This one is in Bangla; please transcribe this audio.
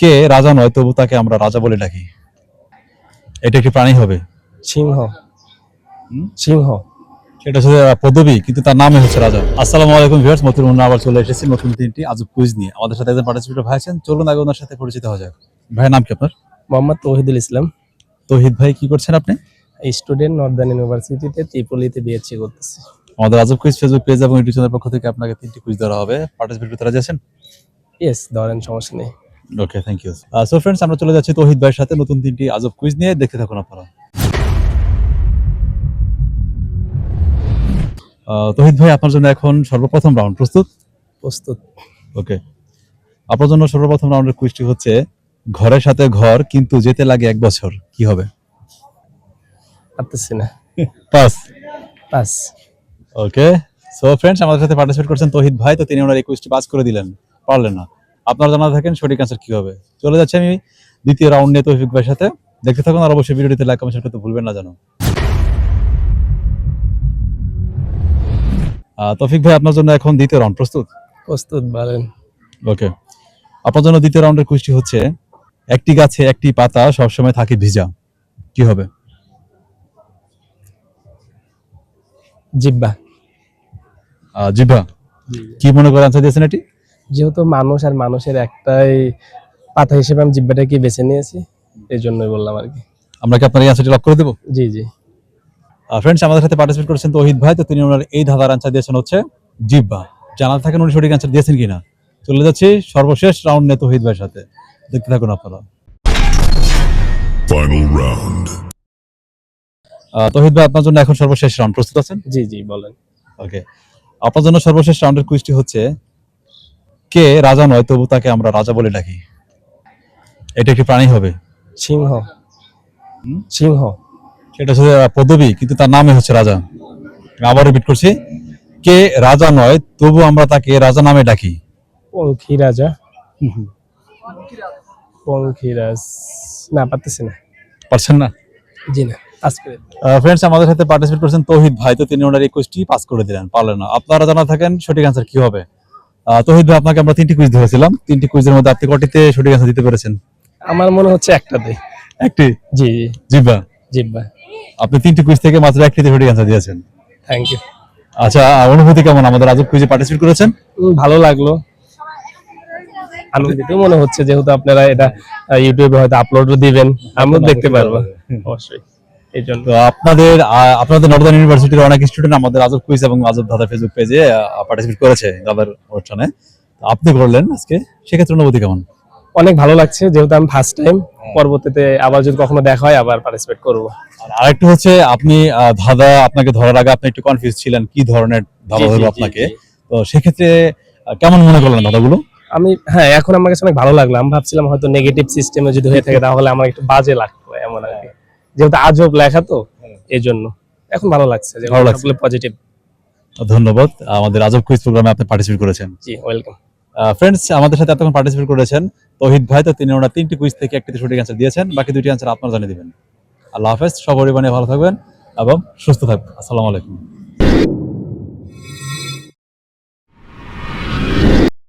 কে রাজা নয় তবু তাকে আমরা রাজা বলে ডাকি? এটা একটি প্রাণী হবে। সিংহ। সিংহ। সেটা হচ্ছে পদবী, কিন্তু তার নামই হচ্ছে রাজা। আসসালামু আলাইকুম ভিউয়ার্স, মতিউর মুন্না আবার চলে এসেছি নতুন তিনটি আজব কুইজ নিয়ে। আমাদের সাথে একজন পার্টিসিপেন্ট ভাই আছেন, চলুন আগে ওনার সাথে পরিচিত হওয়া যাক। ভাইয়ের নাম কি আপনার? মোহাম্মদ তৌহিদুল ইসলাম। তৌহিদ ভাই, কি করছেন আপনি? স্টুডেন্ট, নর্দার্ন ইউনিভার্সিটিতে ত্রিপলিতে বিএসসি করতেছি। আমাদের আজব কুইজ ফেসবুক পেজ এবং ইউটিউব চ্যানেলের পক্ষ থেকে আপনাকে তিনটি কুইজ দেওয়া হবে। পার্টিসিপেট করতে রাজি আছেন? ইয়েস, ধরেন, সমস্যা নেই। ওকে, থ্যাংক ইউ। সো ফ্রেন্ডস, আমরা চলে যাচ্ছি তৌহিদ ভাইয়ের সাথে নতুন তিনটি আজব কুইজ নিয়ে। দেখতে থাকুন আপনারা। তৌহিদ ভাই, আপনার জন্য এখন সর্বপ্রথম রাউন্ড। প্রস্তুত? প্রস্তুত। ওকে, আপনার জন্য সর্বপ্রথম রাউন্ডের কুইজটি হচ্ছে ঘরের সাথে ঘর কিন্তু যেতে লাগে 1 বছর, কি হবে? পারতেছি না। পাস। পাস। ওকে, সো ফ্রেন্ডস, আমাদের সাথে পার্টিসিপেট করছেন তৌহিদ ভাই, তো তিনি ওনার এই কুইজটি পাস করে দিলেন, পারলেন না। আপনারা জানা থাকেন সঠিক অ্যান্সার কি হবে। চলে যাচ্ছে আমি দ্বিতীয় রাউন্ড নিয়ে তৌফিক ভাইয়ের সাথে। দেখতে থাকুন, আর অবশ্যই ভিডিওটিতে লাইক কমেন্ট করতে ভুলবেন না যেন। তৌফিক ভাই, আপনার জন্য এখন দ্বিতীয় রাউন্ড। প্রস্তুত? প্রস্তুত, বলেন। ওকে, আপনার জন্য দ্বিতীয় রাউন্ডের কুইজটি হচ্ছে একটি গাছে একটি পাতা সবসময় থাকে ভিজা, কি হবে? জিহ্বা। জিভা। কি মনে করে আনসার দিয়েছেন এটি? যেহেতু মানুষ আর মানুষের একটাই পাতা হিসেবে আমি জিহ্বাটাকে বেছে নিয়েছি, এই জন্যই বললাম আর কি। আমরা কি আপনার এই আনসারটি লক করে দেবো? জি জি। ফ্রেন্ডস, আমাদের সাথে পার্টিসিপেট করেছেন তৌহিদ ভাই, তো তিনি ওনার এই ধাঁধার আনসার দিয়েছেন হচ্ছে জিহ্বা। জানা থাকেন উনি সঠিক আনসার দিয়েছেন কিনা। চলে যাচ্ছি সর্বশেষ রাউন্ড নিয়ে তৌহিদ ভাইয়ের সাথে। দেখতে থাকুন আপনারা। Final round. তৌহিদ ভাই, আপনার জন্য এখন সর্বশেষ রাউন্ড। প্রস্তুত আছেন? জি জি, বলেন। ওকে, আপনার জন্য সর্বশেষ রাউন্ডের কুইজটি হচ্ছে কে রাজা নয় তবু তাকে আমরা রাজা বলে ডাকি? এটা একটি প্রাণী হবে। সিংহ। সিংহ। সেটা হচ্ছে পদবী, কিন্তু তার নামই হচ্ছে রাজা। আবার রিপিট করছি, কে রাজা নয় তবু আমরা তাকে রাজা নামে ডাকি? পঙ্খী রাজা। পঙ্খিরাজ। না, পারতেছি না। পারছেন না? জি না, আজকে। ফ্রেন্ডস, আমাদের সাথে পার্টিসিপেট করেছেন তৌহিদ ভাই, তো তিনি ওনার এই কুইজটি পাস করে দিলেন, পারলেন না। আপনারা জানা থাকেন সঠিক অ্যান্সার কি হবে। তৌহিদ ভাই, আপনাকে আমরা 3টি কুইজ ধরেছিলাম, 3টি কুইজের মধ্যে আপনি কটিতে সঠিক অ্যান্সার দিতে পেরেছেন? আমার মনে হচ্ছে একটাতে। একটি? জি জি। জিহ্বা। জিহ্বা। আপনি 3টি কুইজ থেকে মাত্র একটিতে সঠিক অ্যান্সার দিয়েছেন। Thank you. আচ্ছা, অনুভূতি কেমন আমাদের আজব কুইজে পার্টিসিপেট করেছেন? ভালো লাগলো, আনন্দিত মনে হচ্ছে, যেহেতু আপনারা এটা ইউটিউবে হয়তো আপলোডও দিবেন, আমিও দেখতে পারবো অবশ্যই। এই জন্য তো আপনাদের নর্দার্ন ইউনিভার্সিটির অনেক স্টুডেন্ট আমাদের আজব কুইজ এবং আজব ধাঁধা ফেসবুক পেজে পার্টিসিপেট করেছে দাদার অনুষ্ঠানে। তো আপনি করলেন আজকে, সেক্ষেত্রে অনুভূতি কেমন? অনেক ভালো লাগছে, যেহেতু আমি ফার্স্ট টাইম। পরবর্তীতে আবার যদি কখনো দেখা হয় আবার পার্টিসিপেট করব। আর আরেকটু হচ্ছে, আপনি ধাঁধা আপনাকে ধরার আগে আপনি একটু কনফিউজ ছিলেন কি ধরনের ধাঁধা ধরবো আপনাকে। তো সেক্ষেত্রে কেমন মনে করলেন ধাঁধাগুলো? এখন আমার কাছে অনেক ভালো লাগলো। আমি ভাবছিলাম হয়তো নেগেটিভ সিস্টেমে যদি হয়ে থাকে তাহলে আমার একটু বাজে লাগতো, এমন আর কি। যেহেতু আজব লেখা তো, এই জন্য এখন ভালো লাগছে, যে ভালো লাগছে। পজিটিভ। ধন্যবাদ, আমাদের আজব কুইজ প্রোগ্রামে আপনি পার্টিসিপেট করেছেন। জি, ওয়েলকাম। ফ্রেন্ডস, আমাদের সাথে এতক্ষণ পার্টিসিপেট করেছেন তৌহিদ ভাই, তো তিনি ওনার 3টি কুইজ থেকে একটিতে সঠিক অ্যান্সার দিয়েছেন, বাকি 2টি অ্যান্সার আপনারা জানিয়ে দিবেন। আল্লাহ হাফেজ, সবাই ভালো থাকবেন এবং সুস্থ থাকবেন। আসসালামু আলাইকুম।